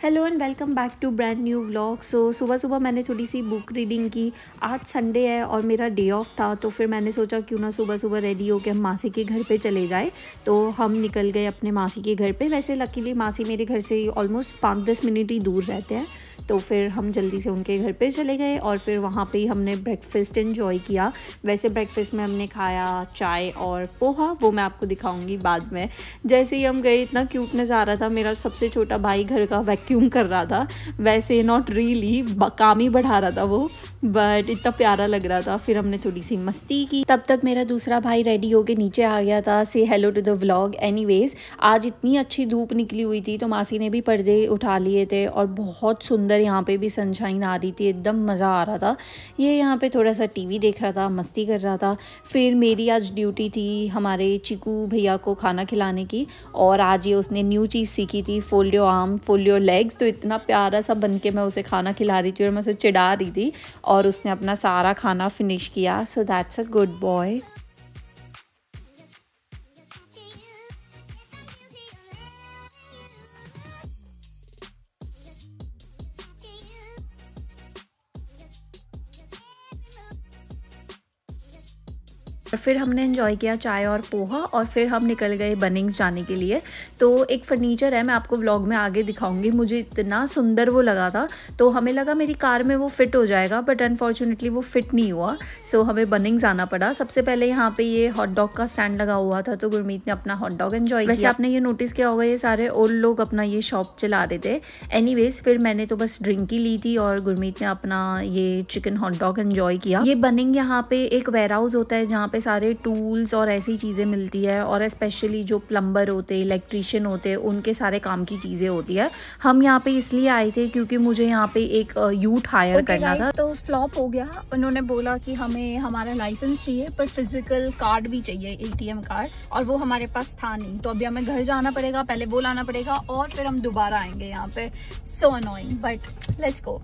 Hello and welcome back to brand new vlog. सुबह सुबह मैंने थोड़ी सी बुक रीडिंग की। आज संडे है और मेरा डे ऑफ था, तो फिर मैंने सोचा क्यों ना सुबह सुबह रेडी होकर हम मासी के घर पे चले जाए। तो हम निकल गए अपने मासी के घर पे। वैसे लकीली मासी मेरे घर से ऑलमोस्ट 5-10 मिनट ही दूर रहते हैं, तो फिर हम जल्दी से उनके घर पे चले गए और फिर वहाँ पे ही हमने ब्रेकफास्ट एंजॉय किया। वैसे ब्रेकफास्ट में हमने खाया चाय और पोहा, वो मैं आपको दिखाऊंगी बाद में। जैसे ही हम गए इतना क्यूट नज़ारा था। मेरा सबसे छोटा भाई घर का वैक्यूम कर रहा था, वैसे नॉट रियली काम ही बढ़ा रहा था वो, बट इतना प्यारा लग रहा था। फिर हमने थोड़ी सी मस्ती की। तब तक मेरा दूसरा भाई रेडी होके नीचे आ गया था। से hello to the vlog. Anyways आज इतनी अच्छी धूप निकली हुई थी तो मासी ने भी पर्दे उठा लिए थे और बहुत सुंदर यहाँ पे भी सनशाइन आ रही थी, एकदम मज़ा आ रहा था। ये यहाँ पे थोड़ा सा टीवी देख रहा था, मस्ती कर रहा था। फिर मेरी आज ड्यूटी थी हमारे चीकू भैया को खाना खिलाने की, और आज ये उसने न्यू चीज़ सीखी थी, fold your arm fold your legs. तो इतना प्यारा सा बन के मैं उसे खाना खिला रही थी और मैं उसे चिढ़ा रही थी और उसने अपना सारा खाना फिनिश किया। So that's a good boy. और फिर हमने एंजॉय किया चाय और पोहा और फिर हम निकल गए बनिंग्स जाने के लिए। तो एक फ़र्नीचर है, मैं आपको व्लॉग में आगे दिखाऊंगी। मुझे इतना सुंदर वो लगा था, तो हमें लगा मेरी कार में वो फिट हो जाएगा, बट अनफॉर्चुनेटली वो फिट नहीं हुआ। सो हमें बनिंग्स आना पड़ा। सबसे पहले यहाँ पे ये हॉट डॉग का स्टैंड लगा हुआ था, तो गुरमीत ने अपना हॉट डॉग एंजॉय किया। वैसे आपने ये नोटिस किया होगा, ये सारे ओल्ड लोग अपना ये शॉप चला रहे थे। एनीवेज फिर मैंने तो बस ड्रिंक ही ली थी और गुरमीत ने अपना ये चिकन हॉट डॉग एंजॉय किया। ये बनिंग यहाँ पे एक वेयर हाउस होता है जहाँ पे सारे टूल्स और ऐसी चीज़ें मिलती है, और स्पेशली जो प्लम्बर होते, इलेक्ट्रिशियन होते, उनके सारे काम की चीज़ें होती है। हम यहाँ पे इसलिए आए थे क्योंकि मुझे यहाँ पे एक यूट हायर करना था। तो फ्लॉप हो गया। उन्होंने बोला कि हमें हमारा लाइसेंस चाहिए पर फिजिकल कार्ड भी चाहिए, ATM कार्ड, और वो हमारे पास था नहीं। तो अभी हमें घर जाना पड़ेगा, पहले वो लाना पड़ेगा और फिर हम दोबारा आएंगे यहाँ पे। So annoying, but let's go.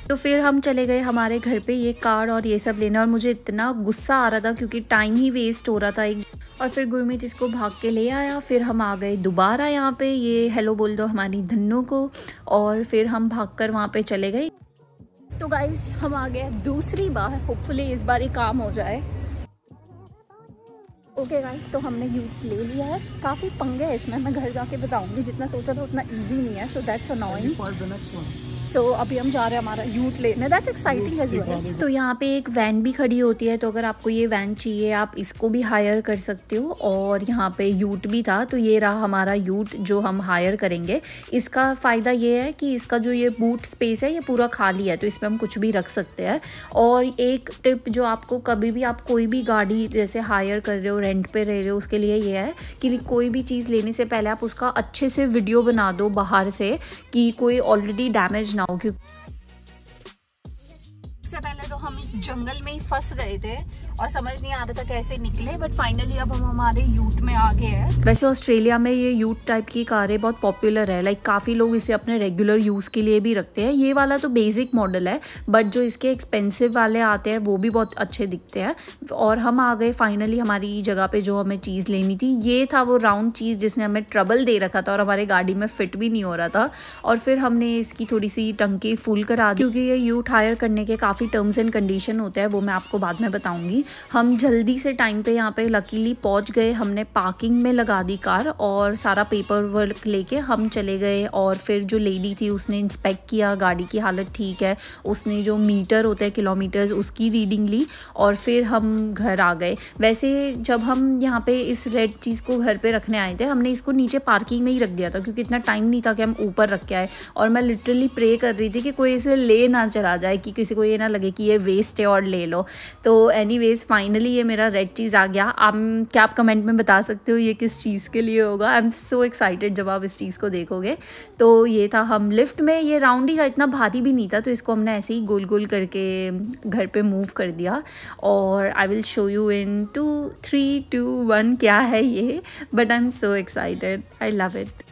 तो फिर हम चले गए हमारे घर पे ये कार्ड और ये सब लेने, और मुझे इतना गुस्सा आ रहा था क्योंकि टाइम ही वेस्ट हो रहा था एक। और फिर गुरमीत इसको भाग के ले आया। फिर हम आ गए दोबारा यहाँ पे, ये हेलो बोल दो हमारी धन्नो को, और फिर हम भागकर वहाँ पे चले गए। तो गाइस हम आ गए दूसरी बार, होपफुली इस बार ही काम हो जाए। ओके गाइस, तो हमने यूट ले लिया है। काफ़ी पंगे है इसमें, मैं घर जाके बताऊंगी। जितना सोचा था उतना इजी नहीं है, सो दैट्स अनोइंग। तो अभी हम जा रहे हैं हमारा यूट लेने। That's exciting as well. तो यहाँ पे एक वैन भी खड़ी होती है, तो अगर आपको ये वैन चाहिए आप इसको भी हायर कर सकते हो। और यहाँ पे यूट भी था, तो ये रहा हमारा यूट जो हम हायर करेंगे। इसका फ़ायदा ये है कि इसका जो ये बूट स्पेस है ये पूरा खाली है, तो इसमें हम कुछ भी रख सकते हैं। और एक टिप जो आपको कभी भी आप कोई भी गाड़ी जैसे हायर कर रहे हो, रेंट पे रह रहे हो, उसके लिए ये है कि कोई भी चीज़ लेने से पहले आप उसका अच्छे से वीडियो बना दो बाहर से, कि कोई ऑलरेडी डैमेज ना हो। सबसे पहले तो हम इस जंगल में ही फंस गए थे और समझ नहीं आ रहा था कैसे निकले, बट फाइनली अब हम हमारे यूट में आ गए हैं। वैसे ऑस्ट्रेलिया में ये यूट टाइप की कारें बहुत पॉपुलर है, लाइक काफ़ी लोग इसे अपने रेगुलर यूज़ के लिए भी रखते हैं। ये वाला तो बेसिक मॉडल है, बट जो इसके एक्सपेंसिव वाले आते हैं वो भी बहुत अच्छे दिखते हैं। और हम आ गए फाइनली हमारी जगह पे जो हमें चीज़ लेनी थी। ये था वो राउंड चीज़ जिसने हमें ट्रबल दे रखा था और हमारे गाड़ी में फिट भी नहीं हो रहा था। और फिर हमने इसकी थोड़ी सी टंकी फुल करा दी, क्योंकि ये यूट हायर करने के काफ़ी टर्म्स एंड कंडीशन होते हैं, वो मैं आपको बाद में बताऊंगी। हम जल्दी से टाइम पे यहाँ पे लकीली पहुँच गए। हमने पार्किंग में लगा दी कार और सारा पेपर वर्क लेके हम चले गए। और फिर जो लेडी थी उसने इंस्पेक्ट किया, गाड़ी की हालत ठीक है, उसने जो मीटर होते हैं किलोमीटर्स उसकी रीडिंग ली, और फिर हम घर आ गए। वैसे जब हम यहाँ पे इस रेड चीज़ को घर पे रखने आए थे, हमने इसको नीचे पार्किंग में ही रख दिया था क्योंकि इतना टाइम नहीं था कि हम ऊपर रख के आए। और मैं लिटरली प्रे कर रही थी कि कोई इसे ले ना चला जाए, कि किसी को ये ना लगे कि ये वेस्ट है और ले लो। तो एनीवेज फाइनली ये मेरा रेड चीज़ आ गया। क्या आप कमेंट में बता सकते हो ये किस चीज़ के लिए होगा? आई एम सो एक्साइटेड जब आप इस चीज़ को देखोगे। तो ये था, हम लिफ्ट में, ये राउंड ही का, इतना भारी भी नहीं था, तो इसको हमने ऐसे ही गोल गोल करके घर पे मूव कर दिया। और I will show you in 2, 3, 2, 1 क्या है ये, but I am so excited, I love it.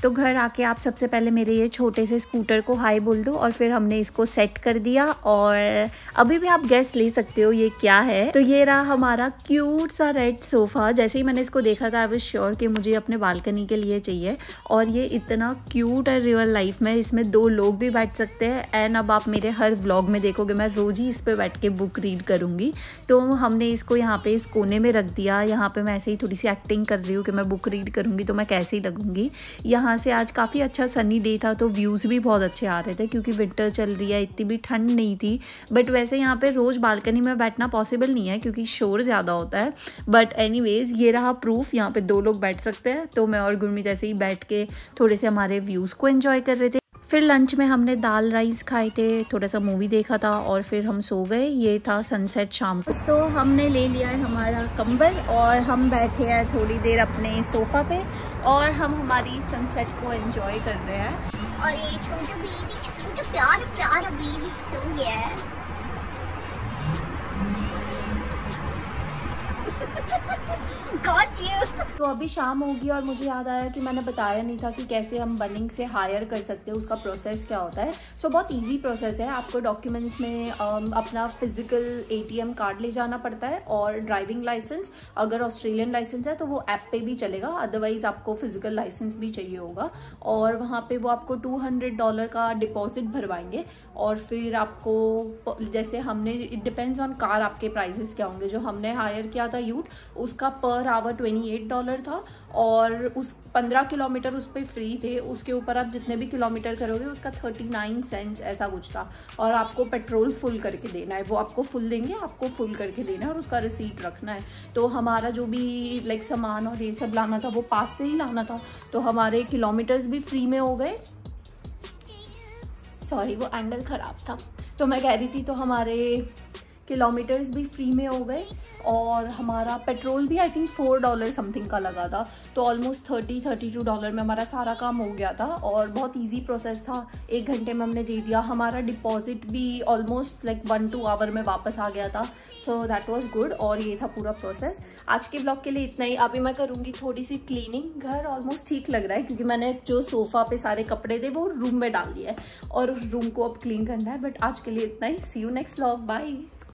तो घर आके आप सबसे पहले मेरे ये छोटे से स्कूटर को हाई बोल दो और फिर हमने इसको सेट कर दिया। और अभी भी आप गेस ले सकते हो ये क्या है। तो ये रहा हमारा क्यूट सा रेड सोफ़ा। जैसे ही मैंने इसको देखा था आई वाज श्योर कि मुझे अपने बालकनी के लिए चाहिए। और ये इतना क्यूट है रियल लाइफ में, इसमें 2 लोग भी बैठ सकते हैं। एंड अब आप मेरे हर व्लॉग में देखोगे मैं रोज़ ही इस पर बैठ के बुक रीड करूँगी। तो हमने इसको यहाँ पे इस कोने में रख दिया। यहाँ पे मैं ऐसे ही थोड़ी सी एक्टिंग कर रही हूँ कि मैं बुक रीड करूँगी तो मैं कैसी लगूँगी। यहाँ से आज काफ़ी अच्छा सनी डे था तो व्यूज़ भी बहुत अच्छे आ रहे थे क्योंकि विंटर चल रही है, इतनी भी ठंड नहीं थी। बट वैसे यहाँ पे रोज़ बालकनी में बैठना पॉसिबल नहीं है क्योंकि शोर ज़्यादा होता है। बट एनीवेज ये रहा प्रूफ, यहाँ पे 2 लोग बैठ सकते हैं। तो मैं और गुरमीत ऐसे ही बैठ के थोड़े से हमारे व्यूज़ को एंजॉय कर रहे थे। फिर लंच में हमने दाल राइस खाए थे, थोड़ा सा मूवी देखा था और फिर हम सो गए। ये था सनसेट शाम को। तो हमने ले लिया है हमारा कंबल और हम बैठे हैं थोड़ी देर अपने सोफ़ा पे और हम हमारी सनसेट को एंजॉय कर रहे हैं। और ये छोटा प्यारा बेबी सो गया है। Got you. तो अभी शाम होगी और मुझे याद आया कि मैंने बताया नहीं था कि कैसे हम बनिंग से हायर कर सकते हैं, उसका प्रोसेस क्या होता है। सो बहुत इजी प्रोसेस है। आपको डॉक्यूमेंट्स में अपना फिजिकल ATM कार्ड ले जाना पड़ता है और ड्राइविंग लाइसेंस। अगर ऑस्ट्रेलियन लाइसेंस है तो वो ऐप पे भी चलेगा, अदरवाइज आपको फिजिकल लाइसेंस भी चाहिए होगा। और वहाँ पे वो आपको $200 का डिपॉजिट भरवाएंगे और फिर आपको जैसे हमने, इट डिपेंड्स ऑन कार आपके प्राइजेस क्या होंगे। जो हमने हायर किया था यूट, उसका पर आवर $28 था और उस 15 किलोमीटर उस पर फ्री थे। उसके ऊपर आप जितने भी किलोमीटर करोगे उसका 39 सेंट्स ऐसा कुछ था। और आपको पेट्रोल फुल करके देना है, वो आपको फुल देंगे, आपको फुल करके देना है और उसका रिसीट रखना है। तो हमारा जो भी लाइक सामान और ये सब लाना था वो पास से ही लाना था, तो हमारे किलोमीटर्स भी फ्री में हो गए। सॉरी वो एंगल ख़राब था। तो मैं कह रही थी तो हमारे किलोमीटर्स भी फ्री में हो गए और हमारा पेट्रोल भी आई थिंक $4 समथिंग का लगा था। तो ऑलमोस्ट $32 में हमारा सारा काम हो गया था और बहुत इजी प्रोसेस था। 1 घंटे में हमने दे दिया। हमारा डिपॉजिट भी ऑलमोस्ट लाइक 1-2 आवर में वापस आ गया था। So that was good. और ये था पूरा प्रोसेस। आज के ब्लॉग के लिए इतना ही। अभी मैं करूँगी थोड़ी सी क्लीनिंग। घर ऑलमोस्ट ठीक लग रहा है क्योंकि मैंने जो सोफ़ा पे सारे कपड़े थे वो रूम में डाल दिया है और उस रूम को अब क्लीन करना है। बट आज के लिए इतना ही। सी यू नेक्स्ट ब्लॉग। बाय।